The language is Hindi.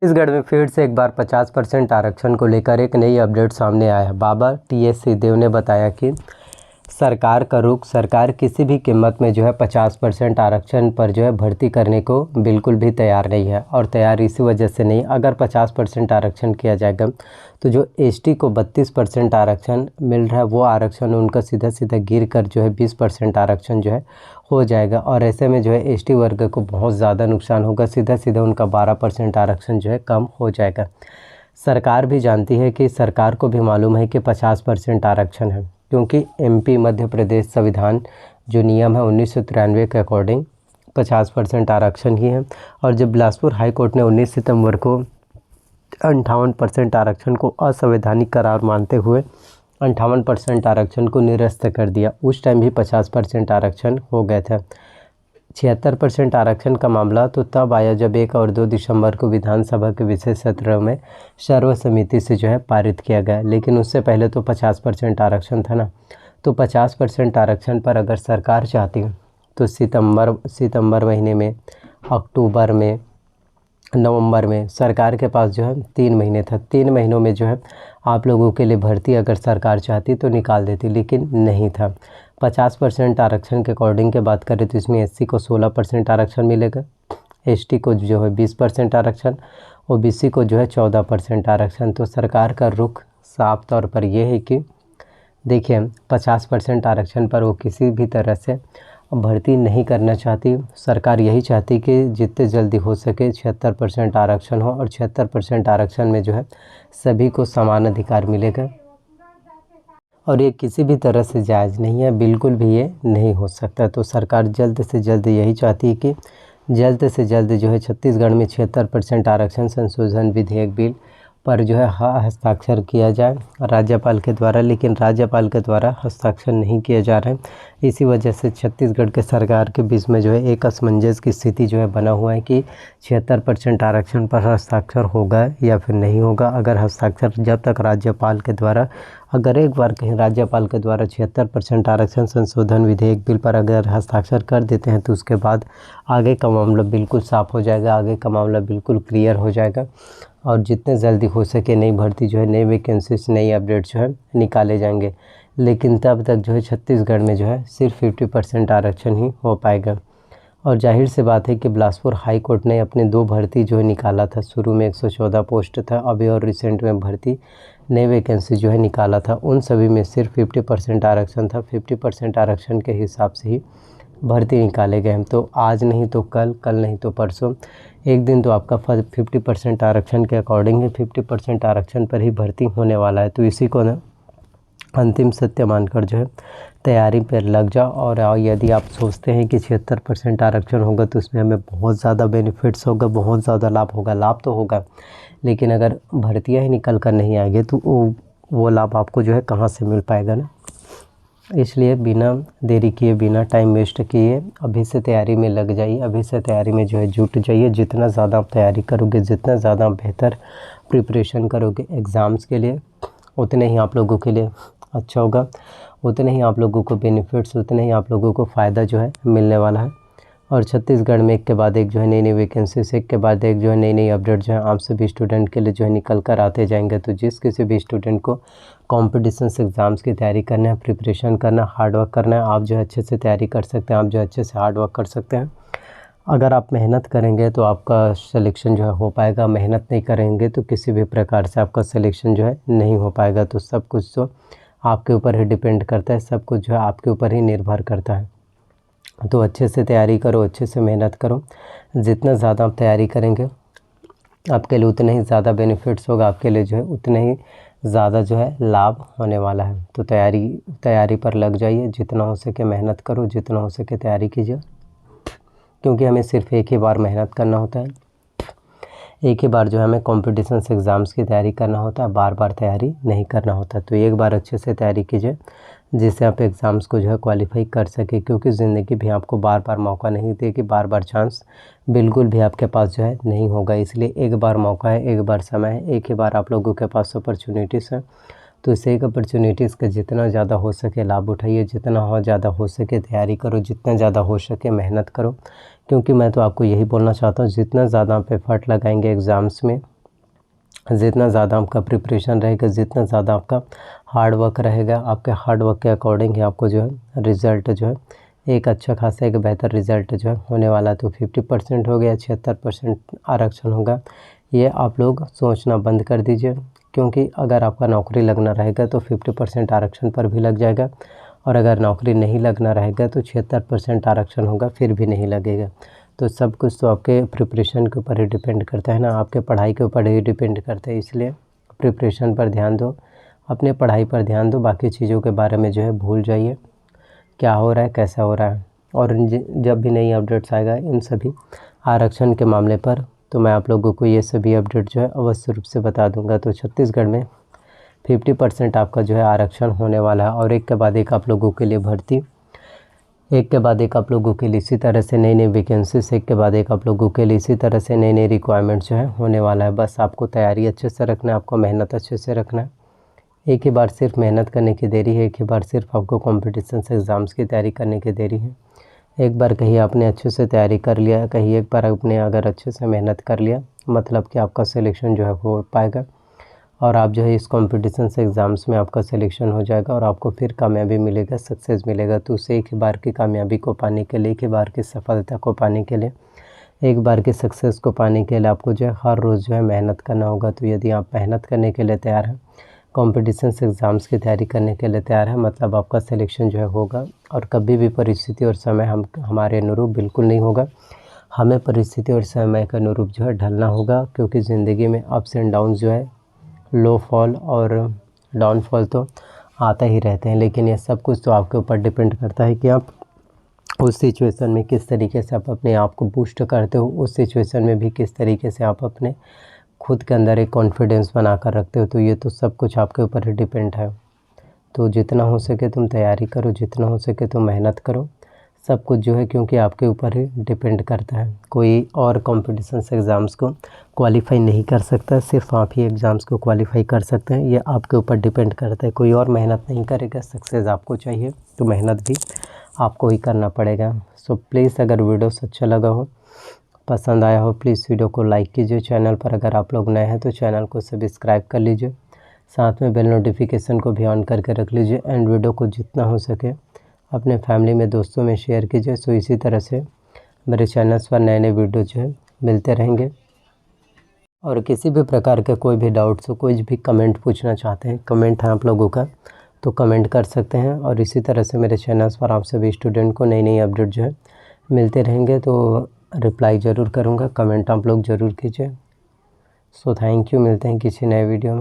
छत्तीसगढ़ में फिर से एक बार 50% आरक्षण को लेकर एक नई अपडेट सामने आया है। बाबा टी.एस. सिंहदेव ने बताया कि सरकार का रुख, सरकार किसी भी कीमत में जो है 50% आरक्षण पर जो है भर्ती करने को बिल्कुल भी तैयार नहीं है। और तैयार इसी वजह से नहीं, अगर 50% आरक्षण किया जाएगा तो जो एसटी को 32% आरक्षण मिल रहा है वो आरक्षण उनका सीधा सीधा गिर कर जो है 20% आरक्षण जो है हो जाएगा। और ऐसे में जो है एसटी वर्ग को बहुत ज़्यादा नुकसान होगा, सीधा सीधा उनका 12% आरक्षण जो है कम हो जाएगा। सरकार भी जानती है कि सरकार को भी मालूम है कि 50% आरक्षण है, क्योंकि एमपी मध्य प्रदेश संविधान जो नियम है 1993 के अकॉर्डिंग 50% आरक्षण ही है। और जब बिलासपुर हाई कोर्ट ने 19 सितंबर को 58% आरक्षण को असंवैधानिक करार मानते हुए 58% आरक्षण को निरस्त कर दिया, उस टाइम भी 50% आरक्षण हो गए थे। 76% आरक्षण का मामला तो तब आया जब 1 और 2 दिसंबर को विधानसभा के विशेष सत्र में सर्वसम्मति से जो है पारित किया गया, लेकिन उससे पहले तो 50% आरक्षण था ना। तो 50% आरक्षण पर अगर सरकार चाहती तो सितंबर महीने में, अक्टूबर में, नवंबर में सरकार के पास जो है 3 महीने था। 3 महीनों में जो है आप लोगों के लिए भर्ती अगर सरकार चाहती तो निकाल देती, लेकिन नहीं था। 50% आरक्षण के अकॉर्डिंग के बात करें तो इसमें एससी को 16% आरक्षण मिलेगा, एसटी को जो है 20% आरक्षण, ओबीसी को जो है 14% आरक्षण। तो सरकार का रुख साफ तौर पर यह है कि देखिए 50% आरक्षण पर वो किसी भी तरह से भर्ती नहीं करना चाहती। सरकार यही चाहती कि जितने जल्दी हो सके 76% आरक्षण हो, और 76% आरक्षण में जो है सभी को समान अधिकार मिलेगा। और ये किसी भी तरह से जायज़ नहीं है, बिल्कुल भी ये नहीं हो सकता। तो सरकार जल्द से जल्द यही चाहती है कि जल्द से जल्द जो है छत्तीसगढ़ में 76% आरक्षण संशोधन विधेयक बिल पर जो है हस्ताक्षर किया जाए राज्यपाल के द्वारा, लेकिन राज्यपाल के द्वारा हस्ताक्षर नहीं किया जा रहा है। इसी वजह से छत्तीसगढ़ के सरकार के बीच में जो है एक असमंजस की स्थिति जो है बना हुआ है कि 76% आरक्षण पर हस्ताक्षर होगा या फिर नहीं होगा। अगर हस्ताक्षर जब तक राज्यपाल के द्वारा, अगर एक बार कहीं राज्यपाल के द्वारा 76% आरक्षण संशोधन विधेयक बिल पर अगर हस्ताक्षर कर देते हैं तो उसके बाद आगे का मामला बिल्कुल साफ़ हो जाएगा, आगे का मामला बिल्कुल क्लियर हो जाएगा। और जितने जल्दी हो सके नई भर्ती जो है, नई वैकेंसीज, नई अपडेट जो है निकाले जाएंगे। लेकिन तब तक जो है छत्तीसगढ़ में जो है सिर्फ 50% आरक्षण ही हो पाएगा। और जाहिर सी बात है कि बिलासपुर हाई कोर्ट ने अपने 2 भर्ती जो है निकाला था, शुरू में 114 पोस्ट था, अभी और रिसेंट में भर्ती नई वैकेंसी जो है निकाला था, उन सभी में सिर्फ 50% आरक्षण था। 50% आरक्षण के हिसाब से ही भर्ती निकाले गए हैं। तो आज नहीं तो कल, कल नहीं तो परसों, एक दिन तो आपका 50% आरक्षण के अकॉर्डिंग ही 50% आरक्षण पर ही भर्ती होने वाला है। तो इसी को ना अंतिम सत्य मानकर जो है तैयारी पर लग जाओ। और यदि आप सोचते हैं कि 76% आरक्षण होगा तो उसमें हमें बहुत ज़्यादा बेनिफिट्स होगा, बहुत ज़्यादा लाभ होगा, लाभ तो होगा, लेकिन अगर भर्तियाँ ही निकल कर नहीं आएगी तो वो लाभ आपको जो है कहाँ से मिल पाएगा ना। इसलिए बिना देरी किए, बिना टाइम वेस्ट किए अभी से तैयारी में लग जाइए, अभी से तैयारी में जो है जुट जाइए। जितना ज़्यादा आप तैयारी करोगे, जितना ज़्यादा बेहतर प्रिपरेशन करोगे एग्ज़ाम्स के लिए, उतने ही आप लोगों के लिए अच्छा होगा, उतने ही आप लोगों को बेनिफिट्स, उतने ही आप लोगों को फ़ायदा जो है मिलने वाला है। और छत्तीसगढ़ में एक के बाद एक जो है नई नई वैकेंसीज, एक के बाद एक जो है नई नई अपडेट जो है आप सभी स्टूडेंट के लिए जो है निकल कर आते जाएंगे। तो जिस किसी भी स्टूडेंट को कॉम्पिटिशन एग्ज़ाम्स की तैयारी करना है, प्रिपरेशन करना, हार्ड वर्क करना है, आप जो है अच्छे से तैयारी कर सकते हैं, आप जो अच्छे से हार्ड वर्क कर सकते हैं। अगर आप मेहनत करेंगे तो आपका सिलेक्शन जो है हो पाएगा, मेहनत नहीं करेंगे तो किसी भी प्रकार से आपका सिलेक्शन जो है नहीं हो पाएगा। तो सब कुछ तो आपके ऊपर ही डिपेंड करता है, सब कुछ जो है आपके ऊपर ही निर्भर करता है। तो अच्छे से तैयारी करो, अच्छे से मेहनत करो। जितना ज़्यादा आप तैयारी करेंगे आपके लिए उतने ही ज़्यादा बेनिफिट्स होगा, आपके लिए जो है उतने ही ज़्यादा जो है लाभ होने वाला है। तो तैयारी पर लग जाइए, जितना हो सके मेहनत करो, जितना हो सके तैयारी कीजिए, क्योंकि हमें सिर्फ एक ही बार मेहनत करना होता है, एक ही बार जो है हमें कॉम्पिटिशन एग्ज़ाम्स की तैयारी करना होता है, बार बार तैयारी नहीं करना होता। तो एक बार अच्छे से तैयारी कीजिए जिससे आप एग्ज़ाम्स को जो है क्वालिफाई कर सके, क्योंकि ज़िंदगी भी आपको बार बार मौका नहीं देगी, बार बार चांस बिल्कुल भी आपके पास जो है नहीं होगा। इसलिए एक बार मौका है, एक बार समय है, एक ही बार आप लोगों के पास अपॉर्चुनिटीज़ है। तो इस एक अपॉर्चुनिटीज़ का जितना ज़्यादा हो सके लाभ उठाइए, जितना ज़्यादा हो सके तैयारी करो, जितना ज़्यादा हो सके मेहनत करो। क्योंकि मैं तो आपको यही बोलना चाहता हूँ, जितना ज़्यादा आप एफर्ट लगाएंगे एग्ज़ाम्स में, जितना ज़्यादा आपका प्रिपरेशन रहेगा, जितना ज़्यादा आपका हार्ड वर्क रहेगा, आपके हार्ड वर्क के अकॉर्डिंग ही आपको जो है रिज़ल्ट जो है एक अच्छा खासा एक बेहतर रिज़ल्ट जो है होने वाला। तो 50% हो गया, 76% आरक्षण होगा, ये आप लोग सोचना बंद कर दीजिए, क्योंकि अगर आपका नौकरी लगना रहेगा तो 50% आरक्षण पर भी लग जाएगा, और अगर नौकरी नहीं लगना रहेगा तो 76% आरक्षण होगा फिर भी नहीं लगेगा। तो सब कुछ तो आपके प्रिपरेशन के ऊपर ही डिपेंड करता है ना, आपके पढ़ाई के ऊपर ही डिपेंड करता है। इसलिए प्रिपरेशन पर ध्यान दो, अपने पढ़ाई पर ध्यान दो, बाकी चीज़ों के बारे में जो है भूल जाइए क्या हो रहा है कैसा हो रहा है। और जब भी नई अपडेट्स आएगा इन सभी आरक्षण के मामले पर, तो मैं आप लोगों को ये सभी अपडेट जो है अवश्य रूप से बता दूंगा। तो छत्तीसगढ़ में 50% आपका जो है आरक्षण होने वाला है, और एक के बाद एक आप लोगों के लिए भर्ती, एक के बाद एक आप लोगों के लिए इसी तरह से नई नई वैकेंसीज, एक के बाद एक आप लोगों के लिए इसी तरह से नई नई रिक्वायरमेंट जो है होने वाला है। बस आपको तैयारी अच्छे से रखना है, आपको मेहनत अच्छे से रखना है। एक ही बार सिर्फ मेहनत करने की देरी है, एक ही बार सिर्फ आपको कॉम्पिटिशन एग्ज़ाम्स की तैयारी करने की देरी है। एक बार कहीं आपने अच्छे से तैयारी कर लिया, कहीं एक बार आपने अगर अच्छे से मेहनत कर लिया, मतलब कि आपका सिलेक्शन जो है हो पाएगा, और आप जो है इस कॉम्पिटिशन एग्ज़ाम्स में आपका सिलेक्शन हो जाएगा, और आपको फिर कामयाबी मिलेगा, सक्सेस मिलेगा। तो उसे एक ही बार की कामयाबी को पाने के लिए, एक ही बार की सफलता को पाने के लिए, एक बार की सक्सेस को पाने के लिए आपको जो है हर रोज़ जो है मेहनत करना होगा। तो यदि आप मेहनत करने के लिए तैयार हैं, कॉम्पिटिशन एग्ज़ाम्स की तैयारी करने के लिए तैयार है, मतलब आपका सिलेक्शन जो है होगा। और कभी भी परिस्थिति और समय हमारे अनुरूप बिल्कुल नहीं होगा, हमें परिस्थिति और समय के अनुरूप जो है ढलना होगा, क्योंकि ज़िंदगी में अप्स एंड डाउन्स जो है, लो फॉल और डाउनफॉल तो आता ही रहते हैं। लेकिन ये सब कुछ तो आपके ऊपर डिपेंड करता है कि आप उस सिचुएशन में किस तरीके से आप अपने आप को बूस्ट करते हो, उस सिचुएशन में भी किस तरीके से आप अपने खुद के अंदर एक कॉन्फिडेंस बना कर रखते हो। तो ये तो सब कुछ आपके ऊपर ही डिपेंड है। तो जितना हो सके तुम तैयारी करो, जितना हो सके तुम मेहनत करो, सब कुछ जो है क्योंकि आपके ऊपर ही डिपेंड करता है। कोई और कॉम्पिटिशन एग्ज़ाम्स को क्वालिफाई नहीं कर सकता, सिर्फ आप ही एग्ज़ाम्स को क्वालिफाई कर सकते हैं। ये आपके ऊपर डिपेंड करता है, कोई और मेहनत नहीं करेगा। सक्सेस आपको चाहिए तो मेहनत भी आपको ही करना पड़ेगा। सो प्लीज़, अगर वीडियोस अच्छा लगा हो, पसंद आया हो, प्लीज़ वीडियो को लाइक कीजिए। चैनल पर अगर आप लोग नए हैं तो चैनल को सब्सक्राइब कर लीजिए, साथ में बेल नोटिफिकेशन को भी ऑन करके रख लीजिए। एंड वीडियो को जितना हो सके अपने फैमिली में, दोस्तों में शेयर कीजिए। सो इसी तरह से मेरे चैनल्स पर नए नए वीडियो जो है मिलते रहेंगे। और किसी भी प्रकार के कोई भी डाउट्स हो, कोई भी कमेंट पूछना चाहते हैं, कमेंट है आप लोगों का तो कमेंट कर सकते हैं। और इसी तरह से मेरे चैनल्स पर आप सभी स्टूडेंट को नई नई अपडेट जो है मिलते रहेंगे, तो रिप्लाई ज़रूर करूँगा, कमेंट आप लोग ज़रूर कीजिए। सो थैंक यू, मिलते हैं किसी नए वीडियो में।